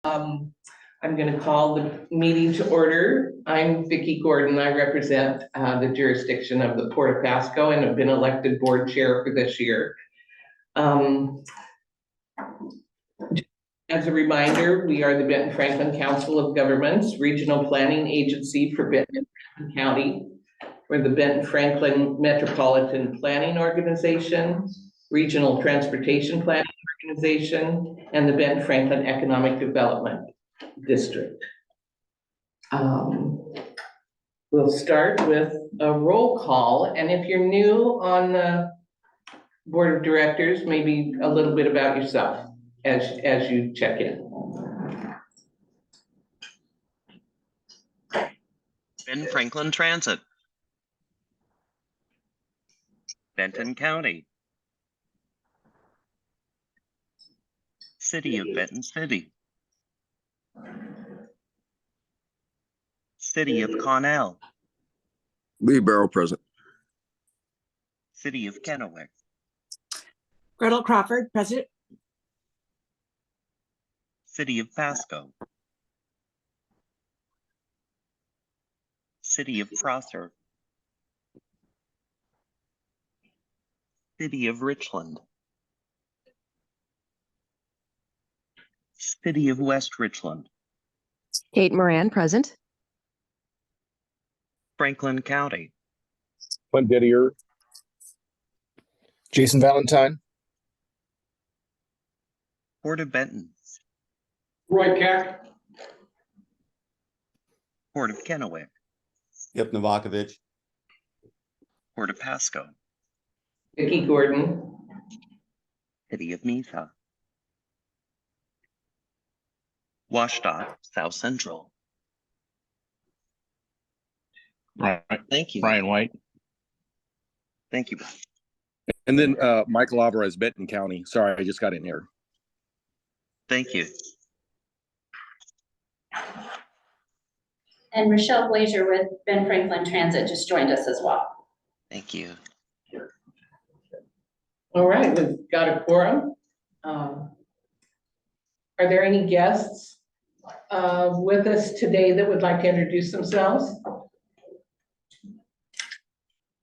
Um, I'm going to call the meeting to order. I'm Vicki Gordon. I represent the jurisdiction of the Port of Pasco and have been elected board chair for this year. As a reminder, we are the Benton-Franklin Council of Governments, regional planning agency for Benton-Franklin County. We're the Benton-Franklin Metropolitan Planning Organization, Regional Transportation Planning Organization, and the Benton-Franklin Economic Development District. We'll start with a roll call, and if you're new on the board of directors, maybe a little bit about yourself as you check in. Benton-Franklin Transit, Benton County, City of Benton City, City of Connell, Lee Barrow present. City of Kennewick, Gretel Crawford, President. City of Pasco, City of Prosser, City of Richland, City of West Richland, Kate Moran, present. Franklin County, Clint Didier. Jason Valentine. Port of Benton, Roy Keck. Port of Kennewick, Yep, Novakovic. Port of Pasco, Vicki Gordon. City of Mesa, Washtenaw, South Central. Right. Thank you. Brian White. Thank you. And then Michael Alvarez, Benton County. Sorry, I just got in here. Thank you. And Rochelle Blazer with Ben-Franklin Transit just joined us as well. Thank you. All right, we've got a quorum. Are there any guests with us today that would like to introduce themselves?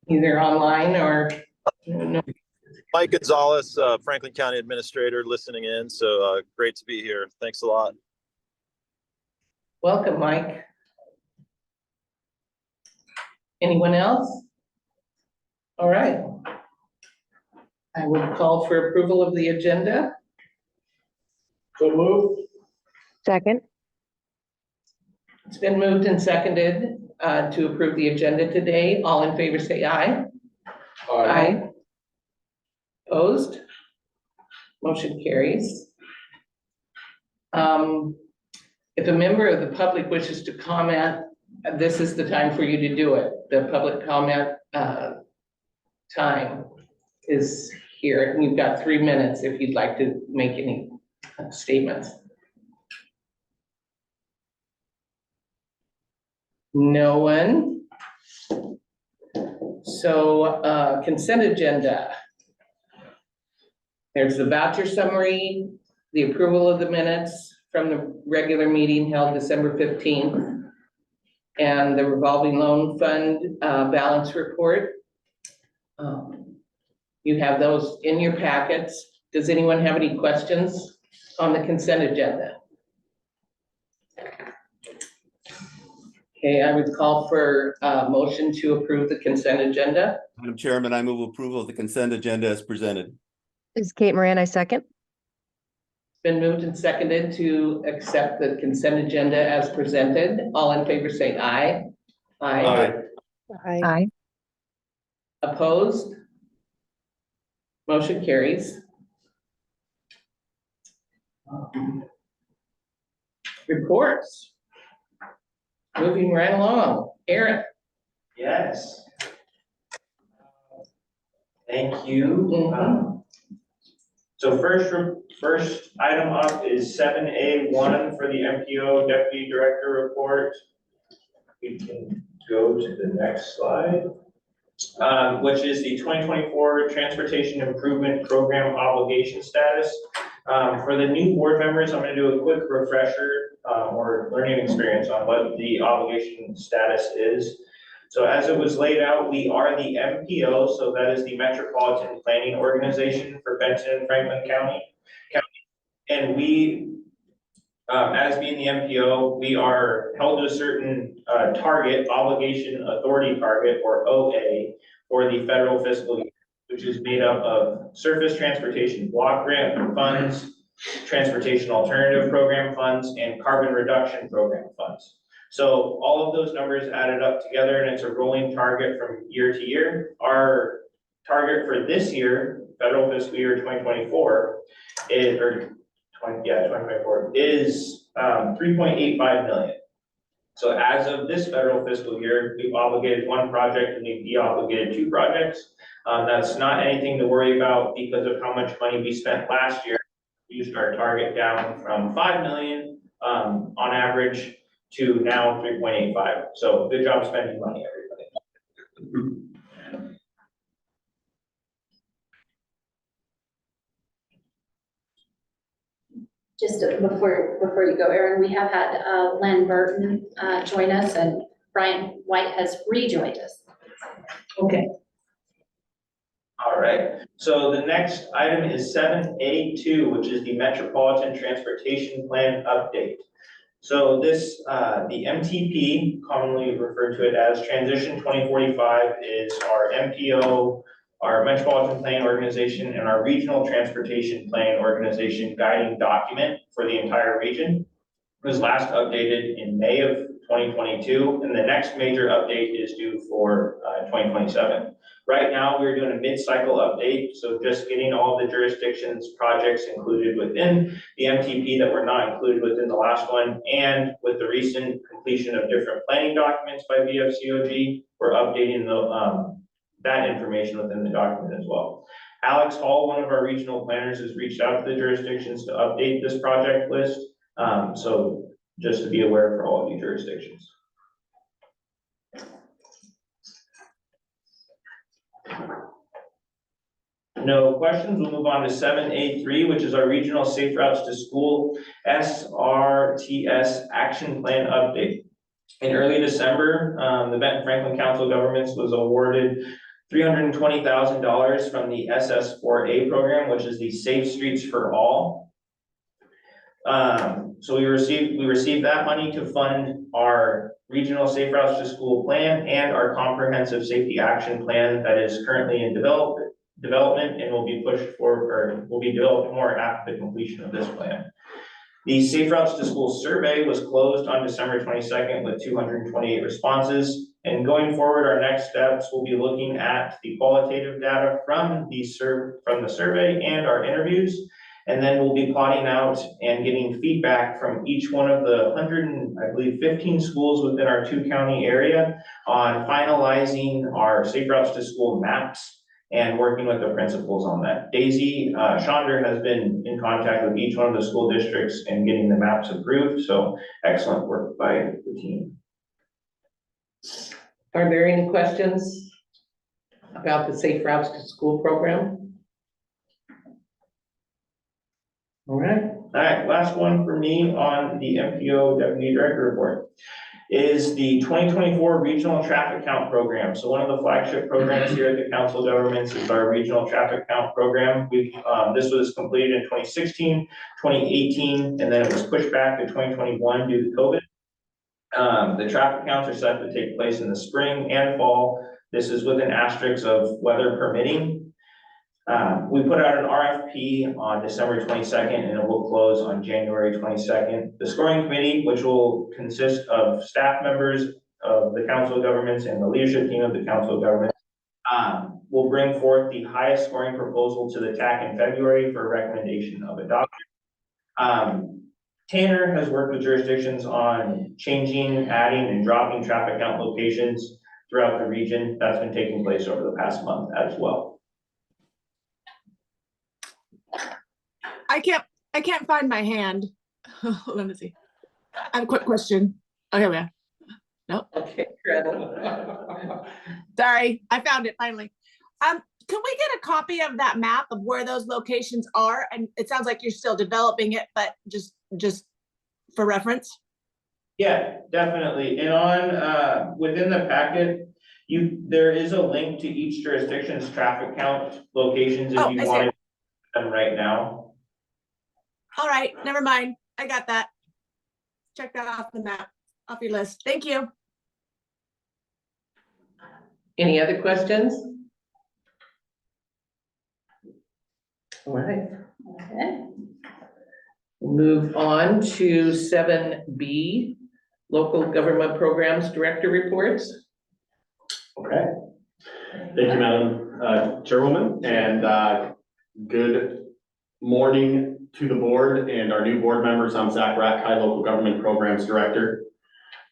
Either online or no. Mike Gonzalez, Franklin County Administrator, listening in. So great to be here. Thanks a lot. Welcome, Mike. Anyone else? All right. I would call for approval of the agenda. So moved. Second. It's been moved and seconded to approve the agenda today. All in favor say aye. Aye. Opposed? Motion carries. If a member of the public wishes to comment, this is the time for you to do it. The public comment time is here. And you've got 3 minutes if you'd like to make any statements. No one. So consent agenda. There's the voucher summary, the approval of the minutes from the regular meeting held December 15th, and the revolving loan fund balance report. You have those in your packets. Does anyone have any questions on the consent agenda? Okay, I would call for a motion to approve the consent agenda. Madam Chairman, I move approval of the consent agenda as presented. This is Kate Moran, I second. It's been moved and seconded to accept the consent agenda as presented. All in favor say aye. Aye. Aye. Opposed? Motion carries. Reports. Moving right along. Aaron. Yes. Thank you. Mhm. So first item up is 7A1 for the MPO Deputy Director report. We can go to the next slide, which is the 2024 Transportation Improvement Program obligation status. For the new board members, I'm gonna do a quick refresher, or learning experience on what the obligation status is. So as it was laid out, we are the MPO, so that is the Metropolitan Planning Organization for Benton and Franklin County. And we, as being the MPO, we are held to a certain target, obligation authority target, or OA, for the federal fiscal year, which is made up of surface transportation block grant funds, transportation alternative program funds, and carbon reduction program funds. So all of those numbers added up together, and it's a rolling target from year to year. Our target for this year, federal fiscal year 2024, is, or 2024, is 3.85 million. So as of this federal fiscal year, we've obligated one project and we've de-obligated two projects. That's not anything to worry about because of how much money we spent last year. We used our target down from 5 million on average to now 3.85. So good job spending money, everybody. Just before you go, Erin, we have had Len Burton join us, and Brian White has rejoined us. Okay. All right, so the next item is 7A2, which is the Metropolitan Transportation Plan update. So this, the MTP, commonly referred to it as Transition 2045, is our MPO, our Metropolitan Planning Organization, and our Regional Transportation Planning Organization guiding document for the entire region. It was last updated in May of 2022, and the next major update is due for 2027. Right now, we're doing a mid-cycle update, so just getting all the jurisdictions, projects included within the MTP that were not included within the last one, and with the recent completion of different planning documents by BFCOG, we're updating that information within the document as well. Alex Hall, one of our regional planners, has reached out to the jurisdictions to update this project list. So just to be aware for all of you jurisdictions. No questions, we'll move on to 7A3, which is our Regional Safe Routes to School SRTS Action Plan Update. In early December, the Benton-Franklin Council of Governments was awarded $320,000 from the SS4A program, which is the Safe Streets for All. So we received that money to fund our Regional Safe Routes to School plan and our Comprehensive Safety Action Plan that is currently in development and will be pushed forward, or will be developed more after the completion of this plan. The Safe Routes to School survey was closed on December 22nd with 228 responses. And going forward, our next steps will be looking at the qualitative data from the survey and our interviews. And then we'll be plotting out and getting feedback from each one of the 115 schools within our 2-county area on finalizing our Safe Routes to School maps and working with the principals on that. Daisy Chandra has been in contact with each one of the school districts and getting the maps approved. So excellent work by the team. Are there any questions about the Safe Routes to School program? All right, last one for me on the MPO Deputy Director report is the 2024 Regional Traffic Count Program. So one of the flagship programs here at the Council of Governments is our Regional Traffic Count Program. This was completed in 2016, 2018, and then it was pushed back to 2021 due to COVID. The traffic counts are set to take place in the spring and fall. This is with an asterisk of weather permitting. We put out an RFP on December 22nd and it will close on January 22nd. The scoring committee, which will consist of staff members of the Council of Governments and the leadership team of the Council of Governments, will bring forth the highest scoring proposal to the TAC in February for recommendation of adoption. Tanner has worked with jurisdictions on changing, adding, and dropping traffic count locations throughout the region. That's been taking place over the past month as well. I can't find my hand. Let me see. I have a quick question. Oh, here we are. Nope. Okay, Greta. Sorry, I found it finally. can we get a copy of that map of where those locations are? And it sounds like you're still developing it, but just for reference. Yeah, definitely. And on, within the packet, there is a link to each jurisdiction's traffic count locations if Oh, you I see wanted it. them right now. All right, never mind. I got that. Check that off the map, off your list. Thank you. Any other questions? All right, Okay. move on to 7B, Local Government Programs Director Reports. Okay. Thank you, Madam Chairwoman, and good morning to the board and our new board members. I'm Zach Ratkai, Local Government Programs Director.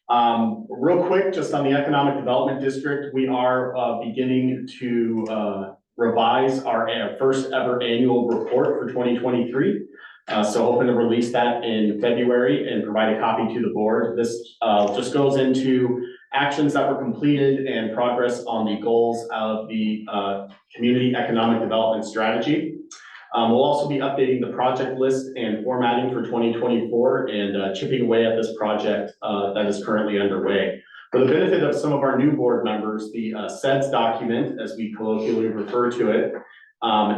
Real quick, just on the Economic Development District, we are beginning to revise our first ever annual report for 2023. So hoping to release that in February and provide a copy to the board. This just goes into actions that were completed and progress on the goals of the Community Economic Development Strategy. We'll also be updating the project list and formatting for 2024 and chipping away at this project that is currently underway. For the benefit of some of our new board members, the SEDS document, as we colloquially refer to it,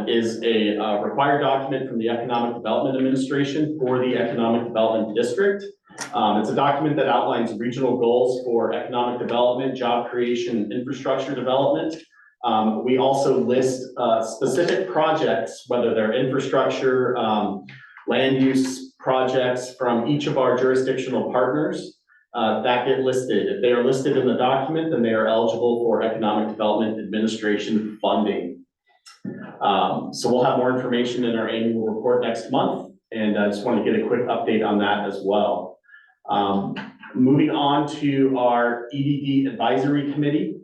is a required document from the Economic Development Administration for the Economic Development District. It's a document that outlines regional goals for economic development, job creation, and infrastructure development. We also list specific projects, whether they're infrastructure, land use projects from each of our jurisdictional partners that get listed. If they are listed in the document, then they are eligible for Economic Development Administration funding. So we'll have more information in our annual report next month, and I just want to get a quick update on that as well. Moving on to our EDD Advisory Committee.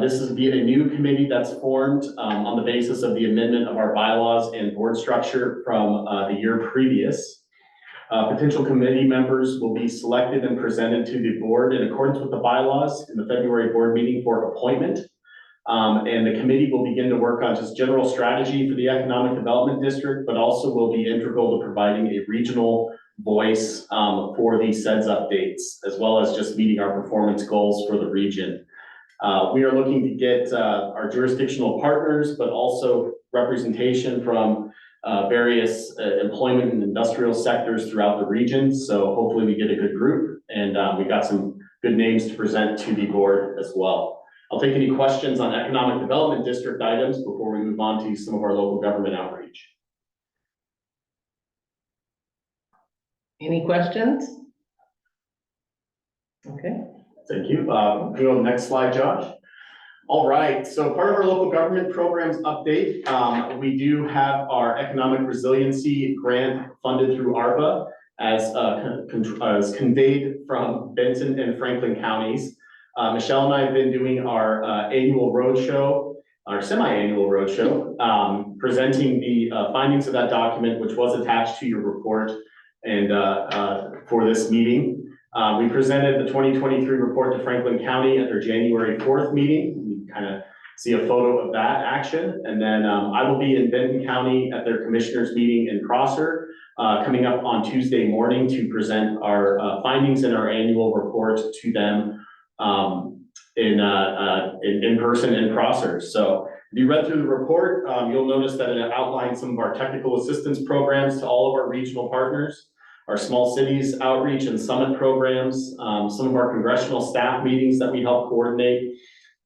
This is a new committee that's formed on the basis of the amendment of our bylaws and board structure from the year previous. Potential committee members will be selected and presented to the board in accordance with the bylaws in the February board meeting for appointment. And the committee will begin to work on just general strategy for the Economic Development District, but also will be integral to providing a regional voice for the SEDS updates, as well as just meeting our performance goals for the region. We are looking to get our jurisdictional partners, but also representation from various employment and industrial sectors throughout the region. So hopefully we get a good group, and we got some good names to present to the board as well. I'll take any questions on Economic Development District items before we move on to some of our local government outreach. Any questions? Okay. Thank you. Go to the next slide, Josh. All right, so part of our local government programs update, we do have our economic resiliency grant funded through ARPA as conveyed from Benton and Franklin counties. Michelle and I have been doing our annual roadshow, our semi-annual roadshow, presenting the findings of that document, which was attached to your report and for this meeting. We presented the 2023 report to Franklin County at their January 4th meeting. You can kind of see a photo of that action. And then I will be in Benton County at their commissioners meeting in Prosser coming up on Tuesday morning to present our findings in our annual report to them in person in Prosser. So if you read through the report, you'll notice that it outlines some of our technical assistance programs to all of our regional partners, our small cities outreach and summit programs, some of our congressional staff meetings that we help coordinate,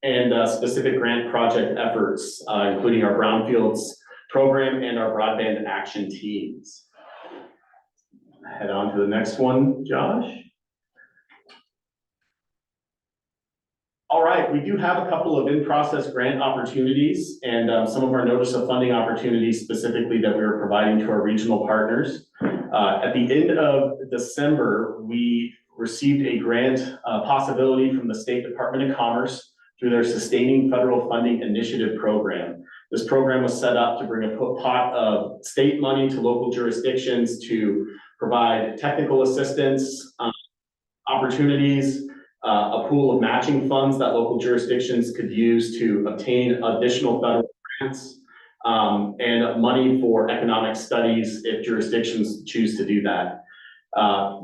and specific grant project efforts, including our brownfields program and our broadband action teams. Head on to the next one, Josh. All right, we do have a couple of in-process grant opportunities and some of our notice of funding opportunities specifically that we are providing to our regional partners. At the end of December, we received a grant possibility from the State Department of Commerce through their Sustaining Federal Funding Initiative program. This program was set up to bring a pot of state money to local jurisdictions to provide technical assistance, opportunities, a pool of matching funds that local jurisdictions could use to obtain additional federal grants, and money for economic studies if jurisdictions choose to do that.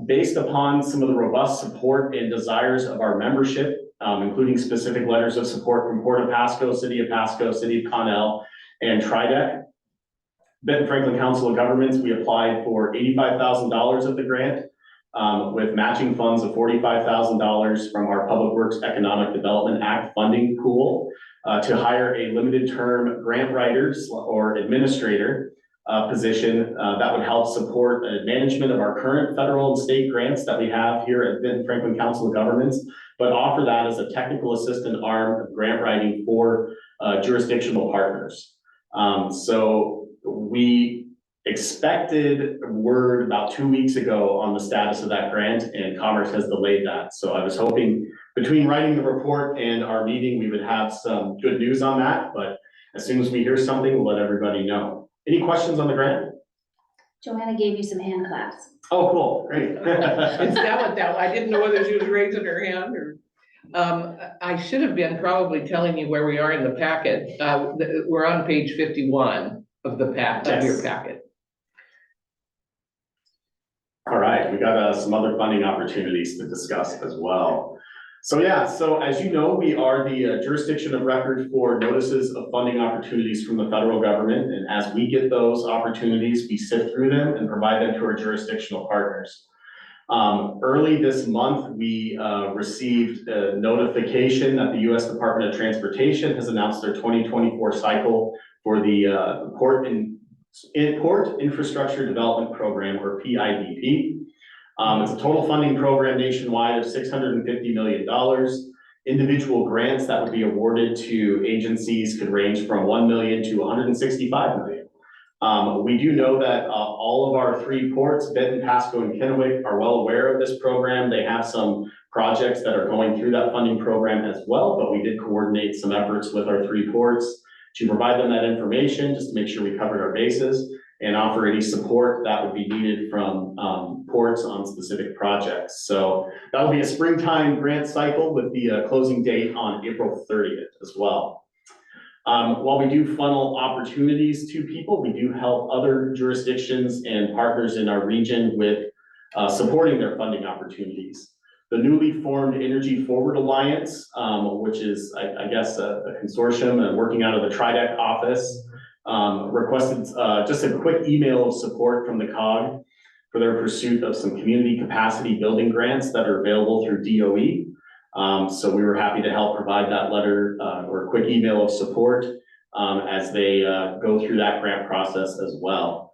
Based upon some of the robust support and desires of our membership, including specific letters of support from Port of Pasco, City of Connell, and Tridec, Benton-Franklin Council of Governments, we applied for $85,000 of the grant, with matching funds of $45,000 from our Public Works Economic Development Act funding pool, to hire a limited term grant writers or administrator position that would help support the management of our current federal and state grants that we have here at Benton-Franklin Council of Governments, but offer that as a technical assistant arm of grant writing for jurisdictional partners. So we expected word about 2 weeks ago on the status of that grant, and Commerce has delayed that. So I was hoping between writing the report and our meeting, we would have some good news on that, but as soon as we hear something, we'll let everybody know. Any questions on the grant? Joanna gave you some hand claps. Oh, cool, great. Is that what that, I didn't know whether she was raising her hand or, I should have been probably telling you where we are in the packet. We're on page 51 of the of your packet. All right, we got some other funding opportunities to discuss as well. So yeah, so as you know, we are the jurisdiction of record for notices of funding opportunities from the federal government. And as we get those opportunities, we sift through them and provide them to our jurisdictional partners. Early this month, we received a notification that the U.S. Department of Transportation has announced their 2024 cycle for the Port Infrastructure Development Program, or PIDP. It's a total funding program nationwide of $650 million. Individual grants that would be awarded to agencies could range from $1 million to $165 million. We do know that all of our 3 ports, Benton, Pasco, and Kennewick, are well aware of this program. They have some projects that are going through that funding program as well, but we did coordinate some efforts with our 3 ports to provide them that information, just to make sure we covered our bases and offer any support that would be needed from ports on specific projects. So that'll be a springtime grant cycle with the closing date on April 30th as well. While we do funnel opportunities to people, we do help other jurisdictions and partners in our region with supporting their funding opportunities. The newly formed Energy Forward Alliance, which is, I guess, a consortium and working out of the Tridec office, requested just a quick email of support from the COG for their pursuit of some community capacity building grants that are available through DOE. So we were happy to help provide that letter or a quick email of support as they go through that grant process as well.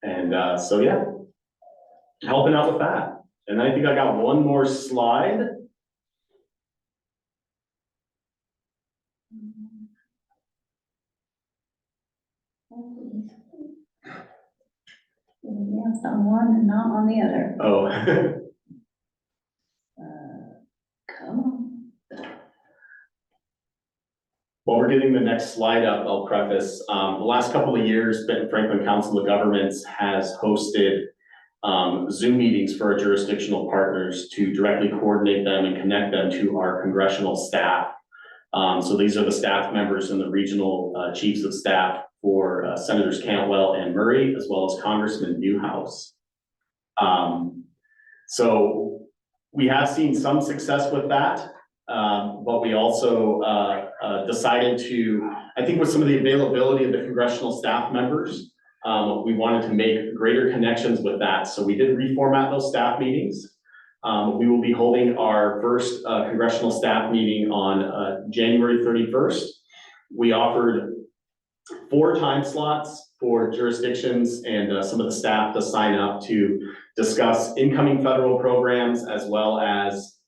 And so, yeah, helping out with that. And I think I got one more slide. Advanced on one and not on the other. Oh. Come on. While we're getting the next slide up, I'll preface, the last couple of years, Benton-Franklin Council of Governments has hosted Zoom meetings for our jurisdictional partners to directly coordinate them and connect them to our congressional staff. So these are the staff members and the regional chiefs of staff for Senators Cantwell and Murray, as well as Congressman Newhouse. So we have seen some success with that, but we also decided to, I think with some of the availability of the congressional staff members, we wanted to make greater connections with that. So we did reformat those staff meetings. We will be holding our first congressional staff meeting on January 31st. We offered 4 time slots for jurisdictions and some of the staff to sign up to discuss incoming federal programs as well as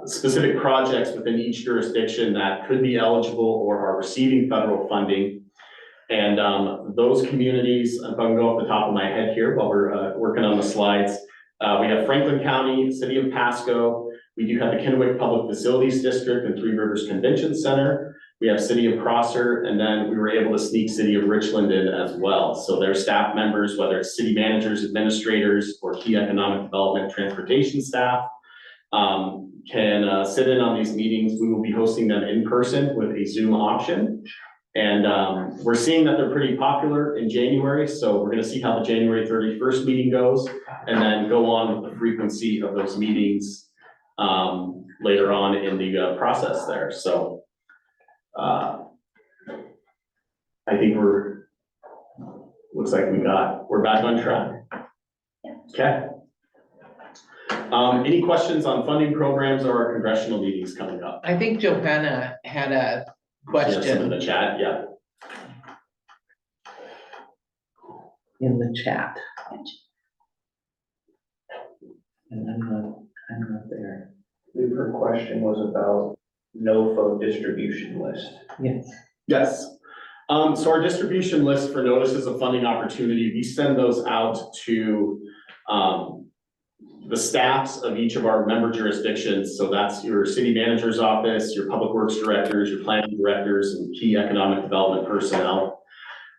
specific projects within each jurisdiction that could be eligible or are receiving federal funding. And those communities, if I can go off the top of my head here while we're working on the slides, we have Franklin County, City of Pasco. We do have the Kennewick Public Facilities District and Three Rivers Convention Center. We have City of Prosser, and then we were able to sneak City of Richland in as well. So their staff members, whether it's city managers, administrators, or key economic development transportation staff, can sit in on these meetings. We will be hosting them in person with a Zoom option. And we're seeing that they're pretty popular in January, so we're gonna see how the January 31st meeting goes, and then go on with the frequency of those meetings later on in the process there. So I think looks like we're back on track. Okay. Any questions on funding programs or our congressional meetings coming up? I think Johanna had a She has some in question the chat, yeah. in the chat. And I'm not there. I believe her question was about NOFO distribution list. Yes. Yes. So our distribution list for notices of funding opportunity, we send those out to the staffs of each of our member jurisdictions. So that's your city manager's office, your public works directors, your planning directors, and key economic development personnel.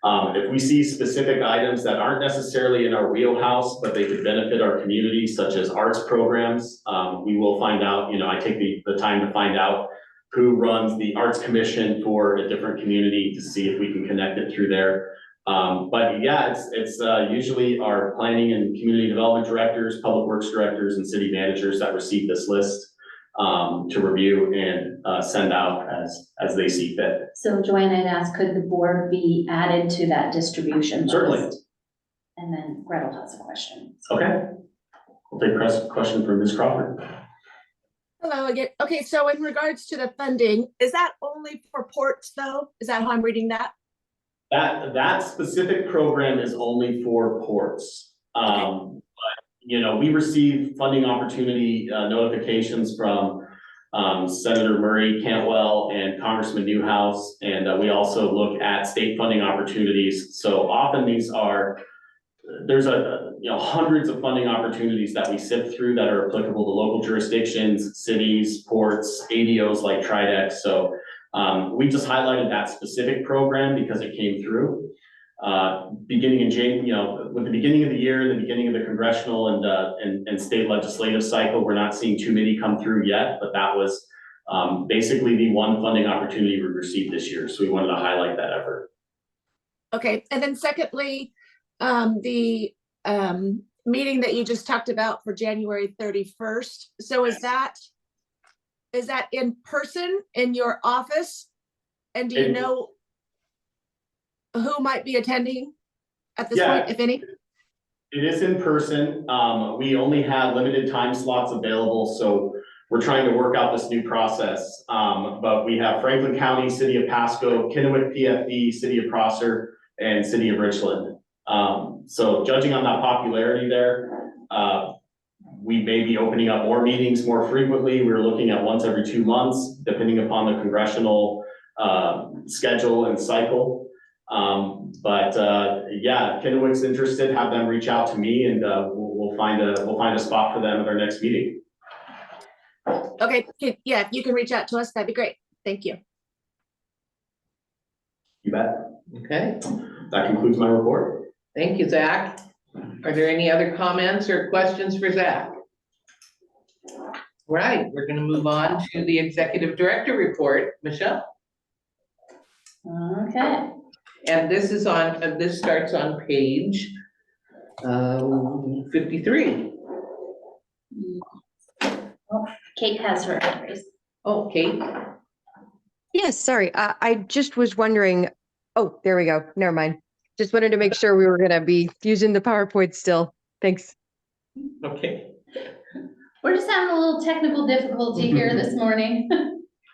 If we see specific items that aren't necessarily in our wheelhouse, but they could benefit our community, such as arts programs, we will find out, I take the time to find out who runs the Arts Commission for a different community to see if we can connect it through there. But yeah, it's usually our planning and community development directors, public works directors, and city managers that receive this list to review and send out as they see fit. So Joanne had asked, could the board be added to that distribution list? Certainly. And then Gretel has a question. Okay. We'll take a question from Ms. Crawford. Hello again. Okay, so in regards to the funding, is that only for ports though? Is that how I'm reading that? That specific program is only for ports. But, we receive funding opportunity notifications from Senator Murray Cantwell and Congressman Newhouse, and we also look at state funding opportunities. So often there's hundreds of funding opportunities that we sift through that are applicable to local jurisdictions, cities, ports, ADOs like Tridex. So we just highlighted that specific program because it came through. Beginning in January, with the beginning of the year, the beginning of the congressional and state legislative cycle, we're not seeing too many come through yet, but that was basically the one funding opportunity we received this year. So we wanted to highlight that effort. Okay, and then secondly, the meeting that you just talked about for January 31st. So is that in person in your office? And do you know who might be attending at this point, if any? It is in person. We only have limited time slots available, so we're trying to work out this new process. But we have Franklin County, City of Pasco, Kennewick PFD, City of Prosser, and City of Richland. So judging on that popularity there, we may be opening up more meetings more frequently. We're looking at once every 2 months, depending upon the congressional schedule and cycle. But if Kennewick's interested, have them reach out to me, and we'll find a spot for them at our next meeting. Okay, yeah, if you can reach out to us, that'd be great. Thank you. You bet. Okay, That concludes my report. thank you, Zach. Are there any other comments or questions for Zach? All right, we're gonna move on to the executive director report. Michelle? Okay. And this is this starts on page 53. Kate has her hand raised. Oh, Kate? Yes, sorry. I just was wondering, oh, there we go. Never mind. Just wanted to make sure we were going to be using the PowerPoint still. Thanks. Okay. We're just having a little technical difficulty here this morning.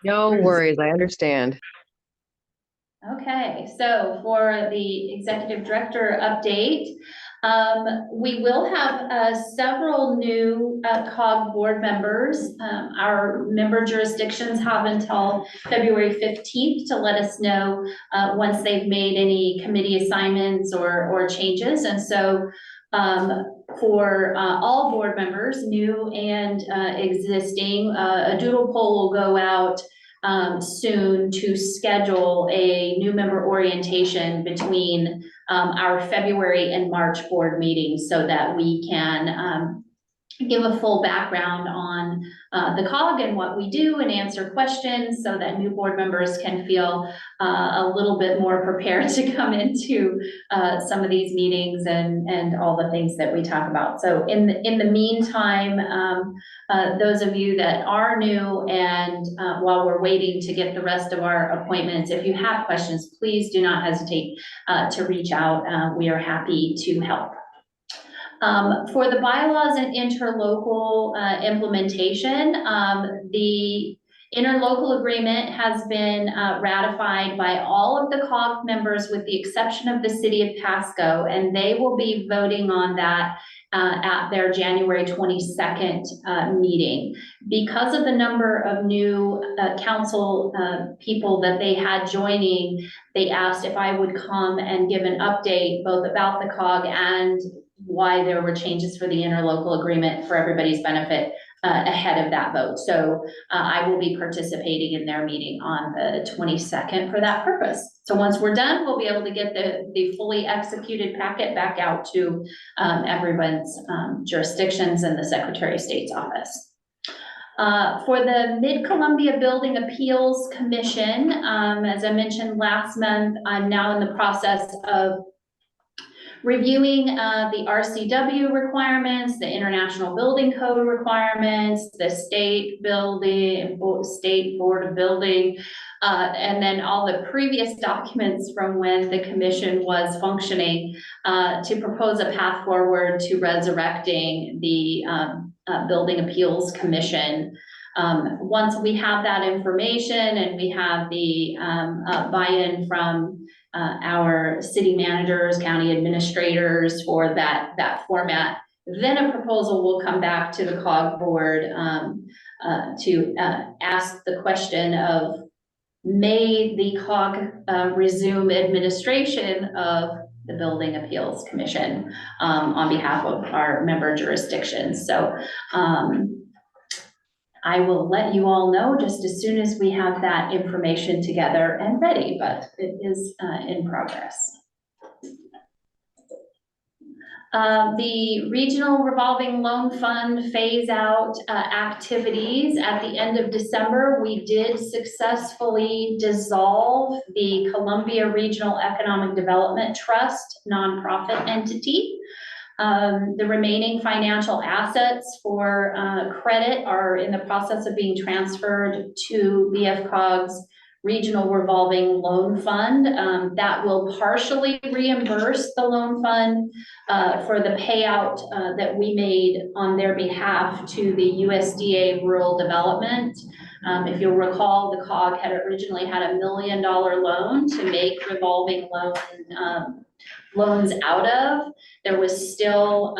No worries. I understand. Okay, so for the executive director update, we will have several new COG board members. Our member jurisdictions have until February 15th to let us know once they've made any committee assignments or changes. And so for all board members, new and existing, a doodle poll will go out soon to schedule a new member orientation between our February and March board meetings so that we can give a full background on the COG and what we do and answer questions so that new board members can feel a little bit more prepared to come into some of these meetings and all the things that we talk about. So in the meantime, those of you that are new and while we're waiting to get the rest of our appointments, if you have questions, please do not hesitate to reach out. We are happy to help. For the bylaws and interlocal implementation, the interlocal agreement has been ratified by all of the COG members with the exception of the city of Pasco, and they will be voting on that at their January 22nd meeting. Because of the number of new council people that they had joining, they asked if I would come and give an update both about the COG and why there were changes for the interlocal agreement for everybody's benefit ahead of that vote. So I will be participating in their meeting on the 22nd for that purpose. So once we're done, we'll be able to get the fully executed packet back out to everyone's jurisdictions and the Secretary of State's office. For the Mid-Columbia Building Appeals Commission, as I mentioned last month, I'm now in the process of reviewing the RCW requirements, the International Building Code requirements, the State Board of Building, and then all the previous documents from when the commission was functioning to propose a path forward to resurrecting the Building Appeals Commission. Once we have that information and we have the buy-in from our city managers, county administrators for that format, then a proposal will come back to the COG board to ask the question of, may the COG resume administration of the Building Appeals Commission on behalf of our member jurisdictions. So I will let you all know just as soon as we have that information together and ready, but it is in progress. The Regional Revolving Loan Fund phase out activities at the end of December, we did successfully dissolve the Columbia Regional Economic Development Trust nonprofit entity. The remaining financial assets for credit are in the process of being transferred to BFCOG's Regional Revolving Loan Fund. That will partially reimburse the loan fund for the payout that we made on their behalf to the USDA Rural Development. If you'll recall, the COG had originally had $1 million loan to make revolving loans out of. There was still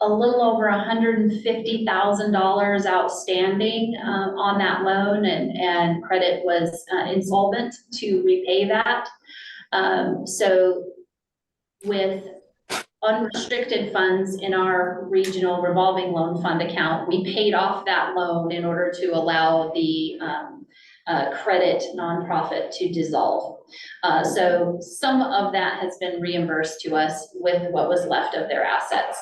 a little over $150,000 outstanding on that loan, and credit was insolvent to repay that. So with unrestricted funds in our regional revolving loan fund account, we paid off that loan in order to allow the credit nonprofit to dissolve. So some of that has been reimbursed to us with what was left of their assets.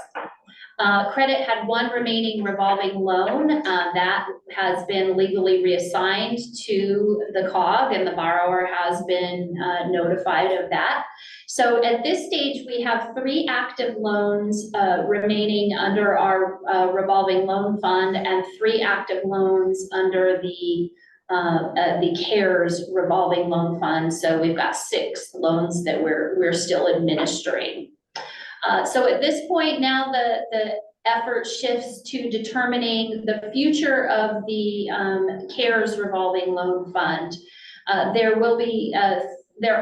Credit had one remaining revolving loan that has been legally reassigned to the COG, and the borrower has been notified of that. So at this stage, we have 3 active loans remaining under our revolving loan fund and 3 active loans under the CARES revolving loan fund. So we've got 6 loans that we're still administering. So at this point now, the effort shifts to determining the future of the CARES revolving loan fund. There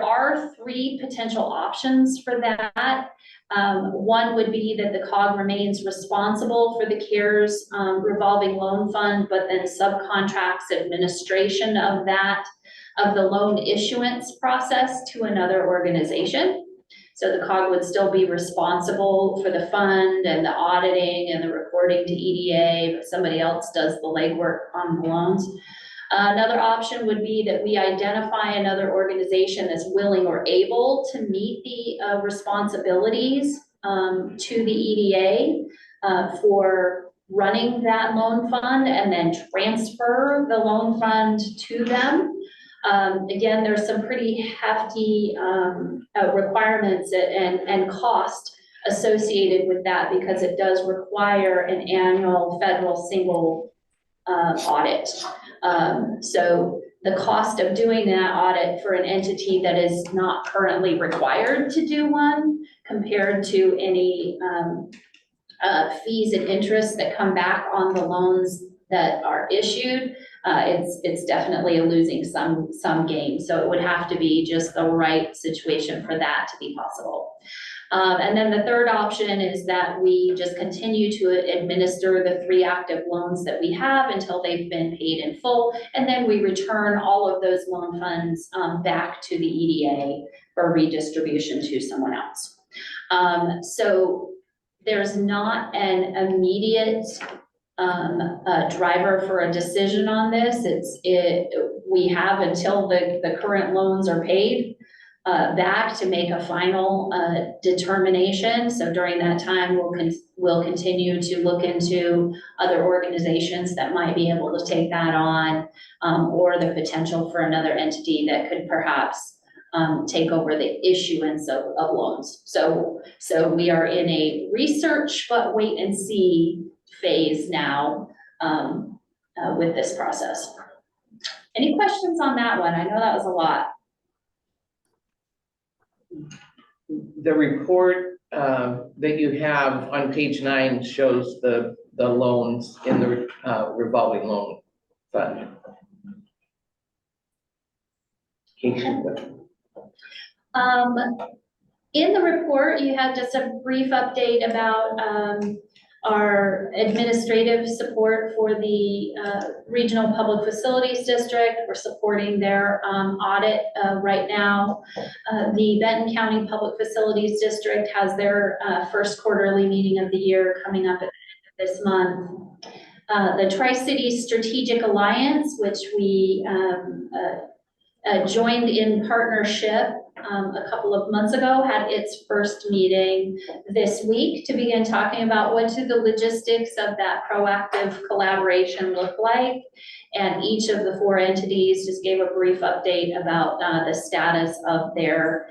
are 3 potential options for that. One would be that the COG remains responsible for the CARES revolving loan fund, but then subcontracts administration of the loan issuance process to another organization. So the COG would still be responsible for the fund and the auditing and the reporting to EDA, but somebody else does the legwork on the loans. Another option would be that we identify another organization that's willing or able to meet the responsibilities to the EDA for running that loan fund and then transfer the loan fund to them. Again, there's some pretty hefty requirements and cost associated with that because it does require an annual federal single audit. So the cost of doing that audit for an entity that is not currently required to do one compared to any fees and interest that come back on the loans that are issued, it's definitely a losing sum game. So it would have to be just the right situation for that to be possible. And then the third option is that we just continue to administer the 3 active loans that we have until they've been paid in full. And then we return all of those loan funds back to the EDA for redistribution to someone else. So there's not an immediate driver for a decision on this. We have until the current loans are paid back to make a final determination. So during that time, we'll continue to look into other organizations that might be able to take that on, or the potential for another entity that could perhaps take over the issuance of loans. So we are in a research but wait and see phase now with this process. Any questions on that one? I know that was a lot. The report that you have on page 9 shows the loans in the revolving loan fund. In the report, you had just a brief update about our administrative support for the Regional Public Facilities District. We're supporting their audit right now. The Benton County Public Facilities District has their first quarterly meeting of the year coming up at the end of this month. The Tri-Cities Strategic Alliance, which we joined in partnership a couple of months ago, had its first meeting this week to begin talking about what do the logistics of that proactive collaboration look like. And each of the 4 entities just gave a brief update about the status of their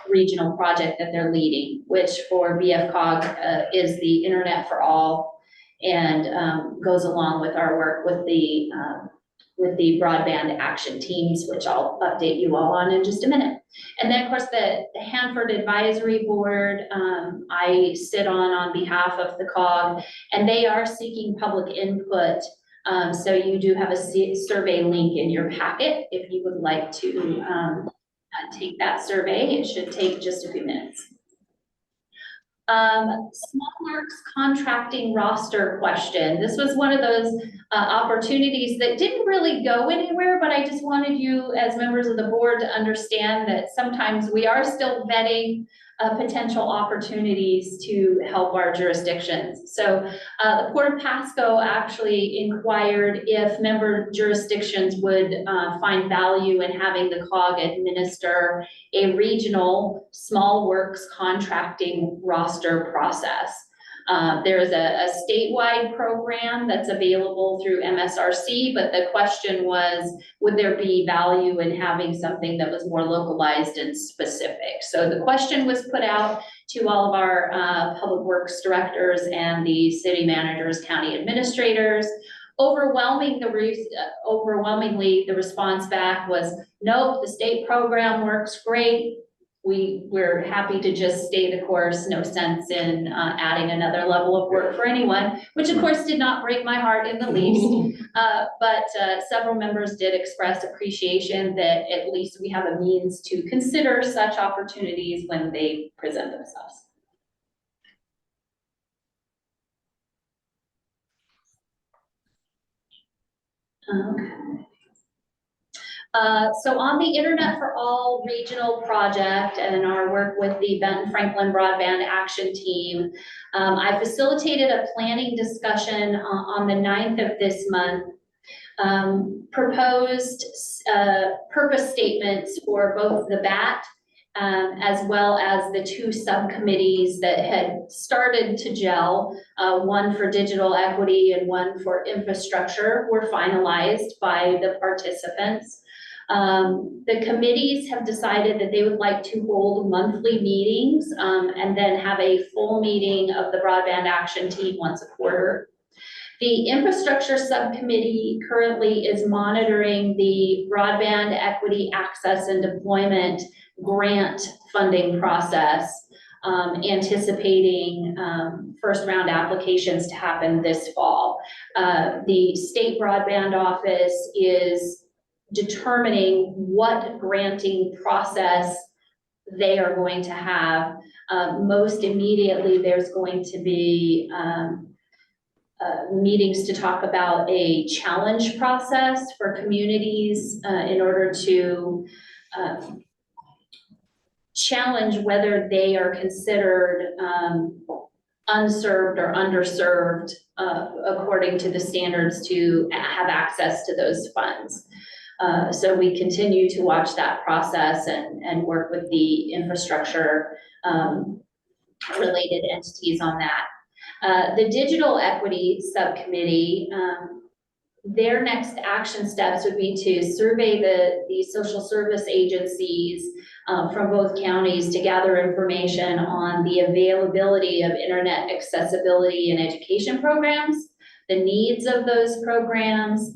regional project that they're leading, which for BFCOG is the Internet for All, and goes along with our work with the broadband action teams, which I'll update you all on in just a minute. And then of course the Hanford Advisory Board, I sit on behalf of the COG, and they are seeking public input. So you do have a survey link in your packet if you would like to take that survey. It should take just a few minutes. Small Works contracting roster question. This was one of those opportunities that didn't really go anywhere, but I just wanted you as members of the board to understand that sometimes we are still vetting potential opportunities to help our jurisdictions. So the Port of Pasco actually inquired if member jurisdictions would find value in having the COG administer a regional small works contracting roster process. There is a statewide program that's available through MSRC, but the question was, would there be value in having something that was more localized and specific? So the question was put out to all of our public works directors and the city managers, county administrators. Overwhelmingly, the response back was, nope, the state program works great. We're happy to just stay the course, no sense in adding another level of work for anyone, which of course did not break my heart in the least. But several members did express appreciation that at least we have a means to consider such opportunities when they present themselves. Okay. So on the Internet for All regional project and our work with the Benton-Franklin Broadband Action Team, I facilitated a planning discussion on the 9th of this month, proposed purpose statements for both the BAT as well as the two subcommittees that had started to gel, one for digital equity and one for infrastructure, were finalized by the participants. The committees have decided that they would like to hold monthly meetings and then have a full meeting of the broadband action team once a quarter. The infrastructure subcommittee currently is monitoring the broadband equity access and deployment grant funding process, anticipating first round applications to happen this fall. The state broadband office is determining what granting process they are going to have. Most immediately, there's going to be meetings to talk about a challenge process for communities in order to challenge whether they are considered unserved or underserved according to the standards to have access to those funds. So we continue to watch that process and work with the infrastructure related entities on that. The digital equity subcommittee, their next action steps would be to survey the social service agencies from both counties to gather information on the availability of internet accessibility and education programs, the needs of those programs.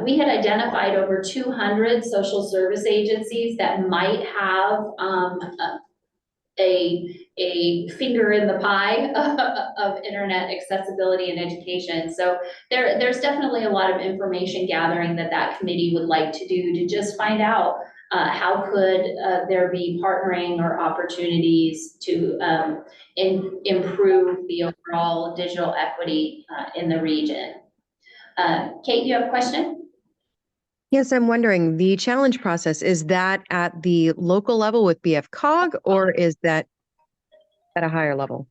We had identified over 200 social service agencies that might have a finger in the pie of internet accessibility and education. So there's definitely a lot of information gathering that committee would like to do to just find out how could there be partnering or opportunities to improve the overall digital equity in the region. Kate, you have a question? Yes, I'm wondering, the challenge process, is that at the local level with BFCOG, or is that at a higher level?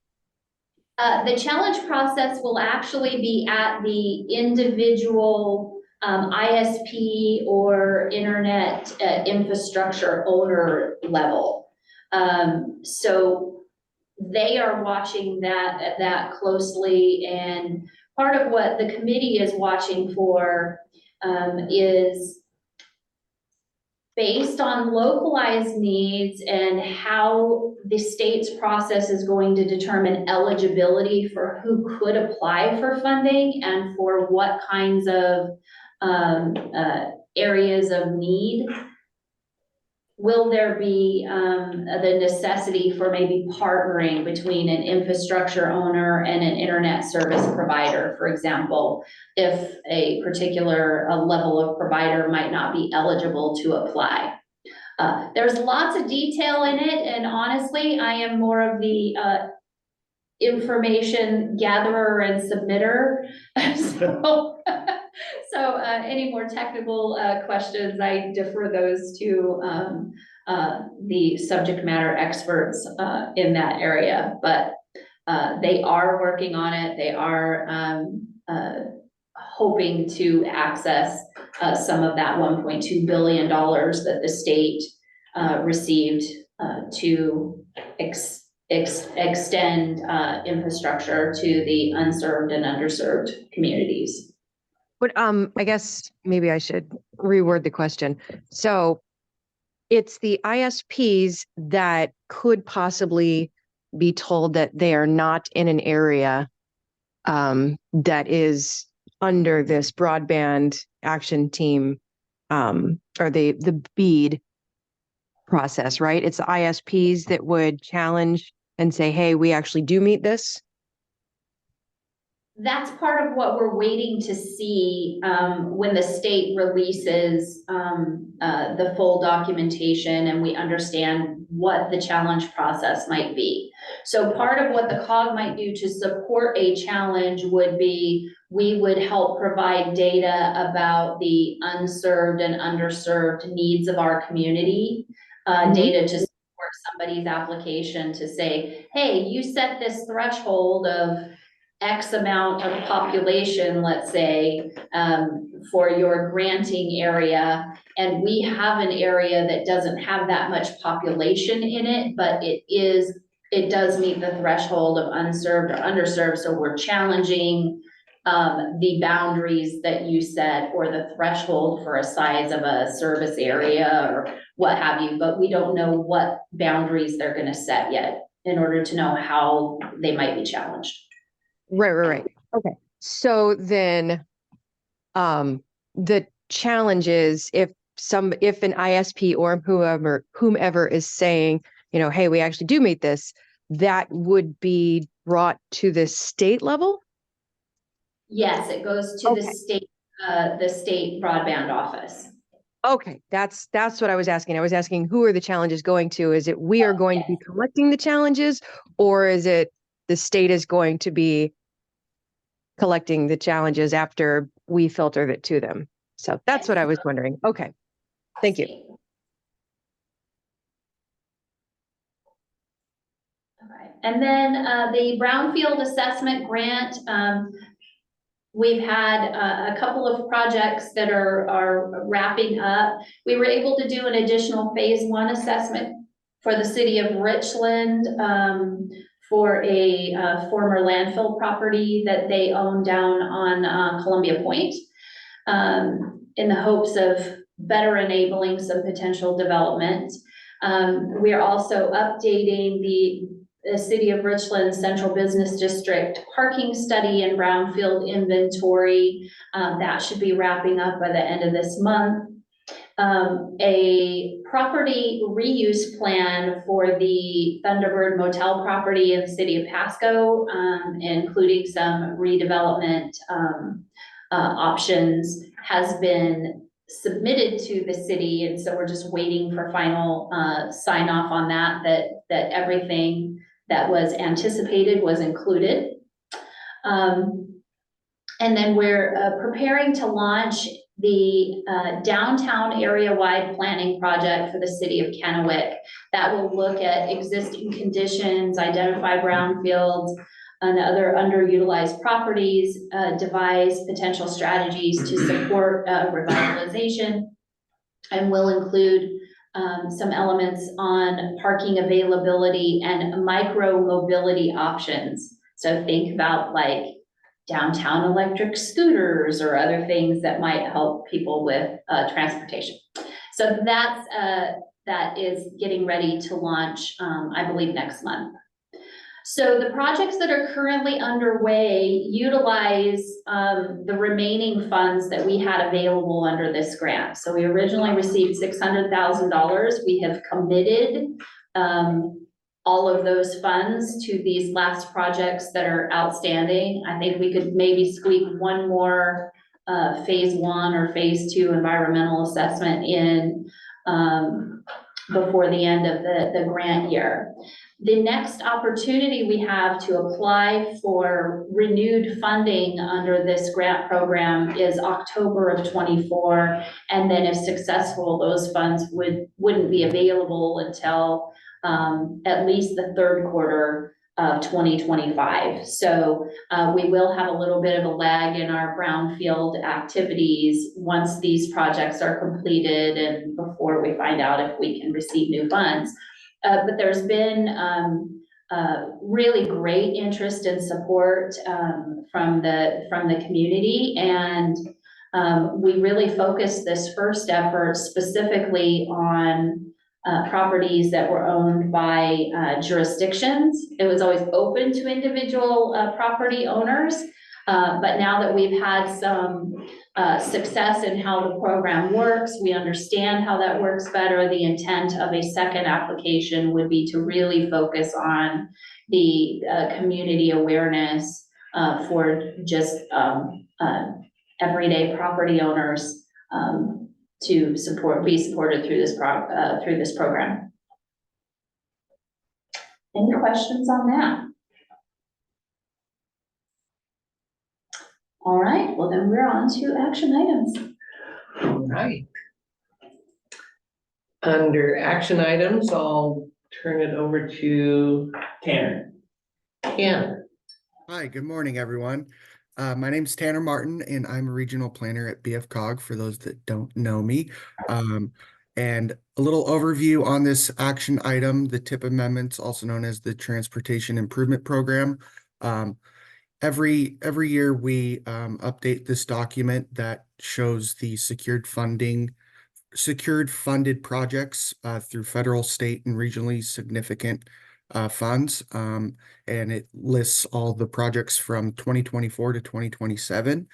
The challenge process will actually be at the individual ISP or internet infrastructure owner level. So they are watching that closely, and part of what the committee is watching for is based on localized needs and how the state's process is going to determine eligibility for who could apply for funding and for what kinds of areas of need. Will there be the necessity for maybe partnering between an infrastructure owner and an internet service provider, for example, if a particular level of provider might not be eligible to apply? There's lots of detail in it, and honestly, I am more of the information gatherer and submitter. So any more technical questions, I defer those to the subject matter experts in that area, but they are working on it. They are hoping to access some of that $1.2 billion that the state received to extend infrastructure to the unserved and underserved communities. But I guess maybe I should reword the question. So it's the ISPs that could possibly be told that they are not in an area that is under this broadband action team or the BEAD process, right? It's the ISPs that would challenge and say, hey, we actually do meet this. That's part of what we're waiting to see when the state releases the full documentation and we understand what the challenge process might be. So part of what the COG might do to support a challenge would be, we would help provide data about the unserved and underserved needs of our community, data to support somebody's application to say, hey, you set this threshold of X amount of population, let's say, for your granting area, and we have an area that doesn't have that much population in it, but it does meet the threshold of unserved or underserved, so we're challenging the boundaries that you set or the threshold for a size of a service area or what have you, but we don't know what boundaries they're gonna set yet in order to know how they might be challenged. Right. Okay. So then, the challenge is if an ISP or whomever is saying, hey, we actually do meet this, that would be brought to the state level? Yes, it goes to the state broadband office. Okay, that's what I was asking. I was asking, who are the challenges going to? Is it we are going to be collecting the challenges, or is it the state is going to be collecting the challenges after we filter it to them? So that's what I was wondering. Okay, thank you. All right, and then the brownfield assessment grant. We've had a couple of projects that are wrapping up. We were able to do an additional phase 1 assessment for the city of Richland for a former landfill property that they own down on Columbia Point in the hopes of better enabling some potential development. We are also updating the City of Richland Central Business District parking study and brownfield inventory. That should be wrapping up by the end of this month. A property reuse plan for the Thunderbird Motel property in the city of Pasco, including some redevelopment options, has been submitted to the city, and so we're just waiting for final sign off on that everything that was anticipated was included. And then we're preparing to launch the downtown area-wide planning project for the city of Kennewick. That will look at existing conditions, identify brownfields and other underutilized properties, devise potential strategies to support revitalization, and will include some elements on parking availability and micro mobility options. So think about like downtown electric scooters or other things that might help people with transportation. So that is getting ready to launch, I believe, next month. So the projects that are currently underway utilize the remaining funds that we had available under this grant. So we originally received $600,000. We have committed all of those funds to these last projects that are outstanding. I think we could maybe squeak one more phase 1 or phase 2 environmental assessment in before the end of the grant year. The next opportunity we have to apply for renewed funding under this grant program is October of 24. And then if successful, those funds wouldn't be available until at least the third quarter of 2025. So we will have a little bit of a lag in our brownfield activities once these projects are completed and before we find out if we can receive new funds. But there's been really great interest and support from the community, and we really focused this first effort specifically on properties that were owned by jurisdictions. It was always open to individual property owners, but now that we've had some success in how the program works, we understand how that works better. The intent of a second application would be to really focus on the community awareness for just everyday property owners to be supported through this program. Any questions on that? All right, well then we're on to action items. All right. Under action items, I'll turn it over to Tanner. Ken. Hi, good morning, everyone. My name's Tanner Martin, and I'm a regional planner at BFCOG, for those that don't know me. And a little overview on this action item, the TIP amendments, also known as the Transportation Improvement Program. Every year we update this document that shows the secured funded projects through federal, state, and regionally significant funds. And it lists all the projects from 2024 to 2027.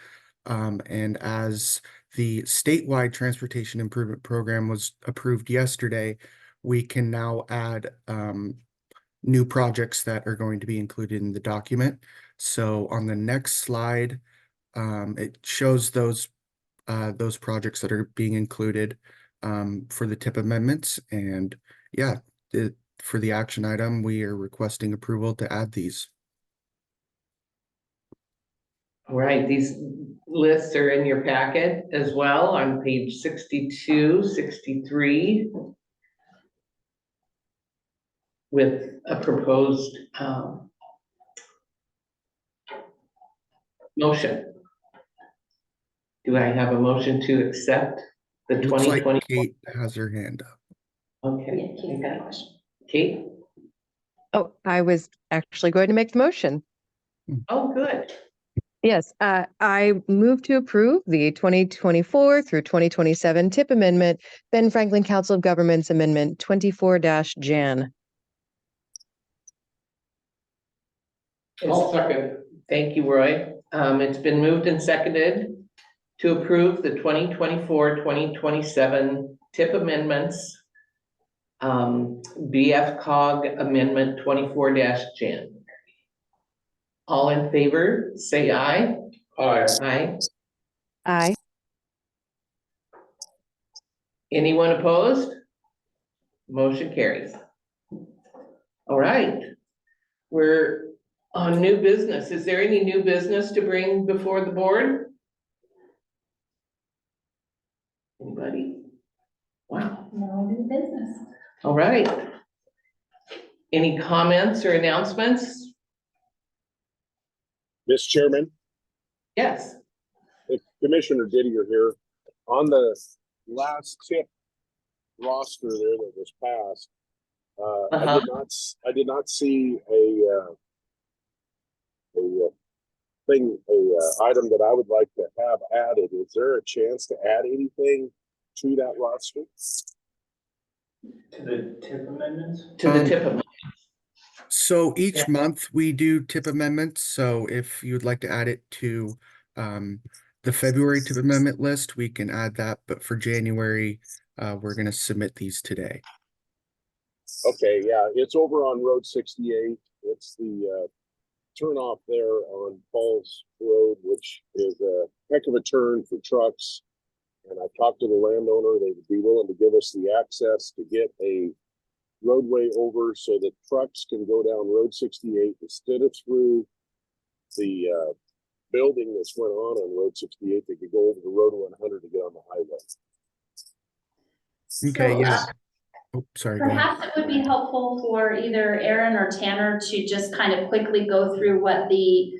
And as the statewide transportation improvement program was approved yesterday, we can now add new projects that are going to be included in the document. So on the next slide, it shows those projects that are being included for the TIP amendments. And yeah, for the action item, we are requesting approval to add these. All right, these lists are in your packet as well on page 62, 63. With a proposed motion. Do I have a motion to accept the Looks like 2020? Kate has her hand up. Okay, Kate's got a question. Kate? Oh, I was actually going to make the motion. Oh, good. Yes, I move to approve the 2024 through 2027 TIP amendment, Benton-Franklin Council of Governments Amendment 24-Jan. I'll second. Thank you, Roy. It's been moved and seconded to approve the 2024-2027 TIP amendments. BFCOG Amendment 24-Jan. All in favor, say aye. Aye. Aye. Aye. Anyone opposed? Motion carries. All right. We're on new business. Is there any new business to bring before the board? Anybody? Wow. No new business. All right. Any comments or announcements? Mr. Chairman, Yes. if Commissioner Didier here, on the last TIP roster there that was passed, I did not see a item that I would like to have added. Is there a chance to add anything to that roster? To the TIP amendments? To the TIP amendment. So each Yeah. month we do TIP amendments. So if you would like to add it to the February TIP amendment list, we can add that. But for January, we're going to submit these today. Okay, yeah, it's over on Road 68. It's the turnoff there on Falls Road, which is a heck of a turn for trucks. And I talked to the landowner. They would be willing to give us the access to get a roadway over so that trucks can go down Road 68 instead of through the building that's went on Road 68. They could go over the Road 100 to get on the highway. Okay, So, yeah. Oh, sorry. Go ahead. perhaps it would be helpful for either Aaron or Tanner to just kind of quickly go through what the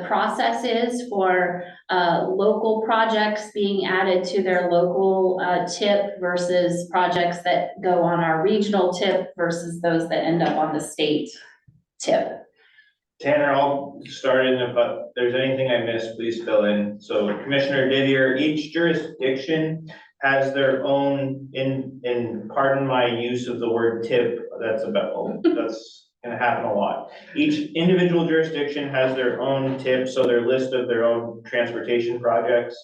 process is for local projects being added to their local TIP versus projects that go on our regional TIP versus those that end up on the state TIP. Tanner, I'll start in. If there's anything I missed, please fill in. So Commissioner Didier, each jurisdiction has their own, in pardon my use of the word tip, that's gonna happen a lot. Each individual jurisdiction has their own tip, so their list of their own transportation projects.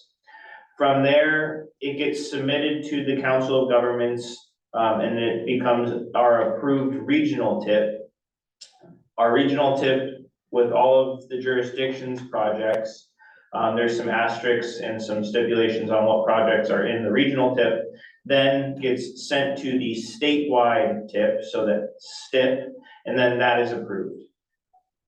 From there, it gets submitted to the Council of Governments, and it becomes our approved regional tip. Our regional tip with all of the jurisdictions projects, there's some asterisks and some stipulations on what projects are in the regional tip, then gets sent to the statewide tip, so that STIP, and then that is approved.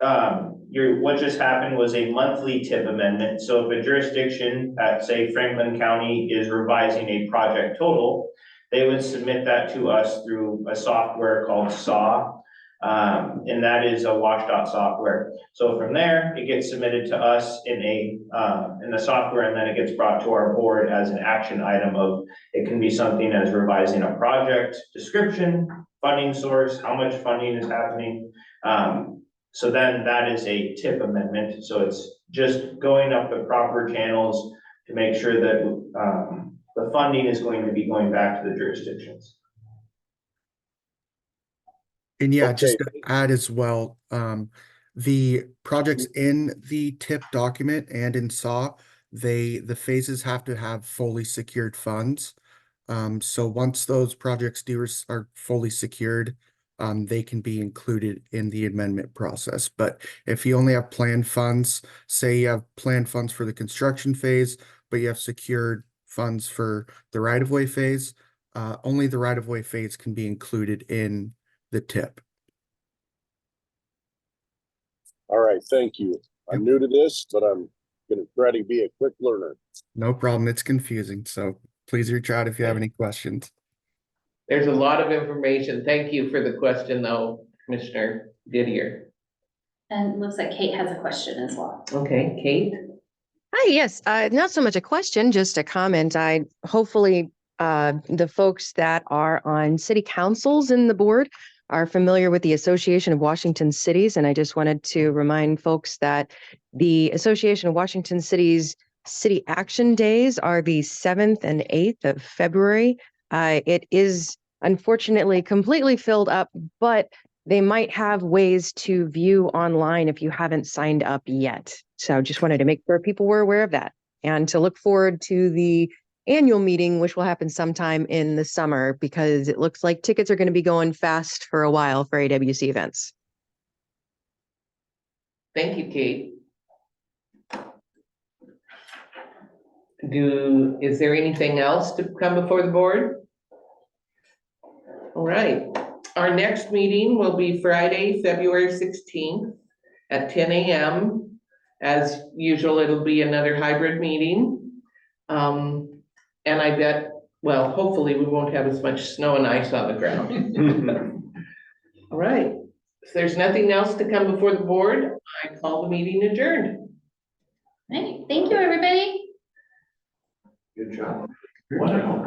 What just happened was a monthly tip amendment. So if a jurisdiction at, say, Franklin County is revising a project total, they would submit that to us through a software called SAW. And that is a WashDOT software. So from there, it gets submitted to us in the software, and then it gets brought to our board as an action item of, it can be something as revising a project description, funding source, how much funding is happening. So then that is a TIP amendment. So it's just going up the proper channels to make sure that the funding is going to be going back to the jurisdictions. And yeah, Okay. just to add as well, the projects in the TIP document and in SAW, the phases have to have fully secured funds. So once those projects are fully secured, they can be included in the amendment process. But if you only have planned funds, say you have planned funds for the construction phase, but you have secured funds for the right-of-way phase, only the right-of-way phase can be included in the TIP. All right, thank you. I'm new to this, but I'm gonna try to be a quick learner. No problem. It's confusing. So please reach out if you have any questions. There's a lot of information. Thank you for the question though, Commissioner Didier. And it looks like Kate has a question as well. Okay, Kate? Hi, yes, not so much a question, just a comment. Hopefully the folks that are on city councils and the board are familiar with the Association of Washington Cities. And I just wanted to remind folks that the Association of Washington Cities City Action Days are the 7th and 8th of February. It is unfortunately completely filled up, but they might have ways to view online if you haven't signed up yet. So just wanted to make sure people were aware of that and to look forward to the annual meeting, which will happen sometime in the summer, because it looks like tickets are going to be going fast for a while for AWC events. Thank you, Kate. Is there anything else to come before the board? All right, our next meeting will be Friday, February 16th at 10 a.m. As usual, it'll be another hybrid meeting. And I bet, well, hopefully we won't have as much snow and ice on the ground. All right, if there's nothing else to come before the board, I call the meeting adjourned. All right, thank you, everybody. Good job. Wow.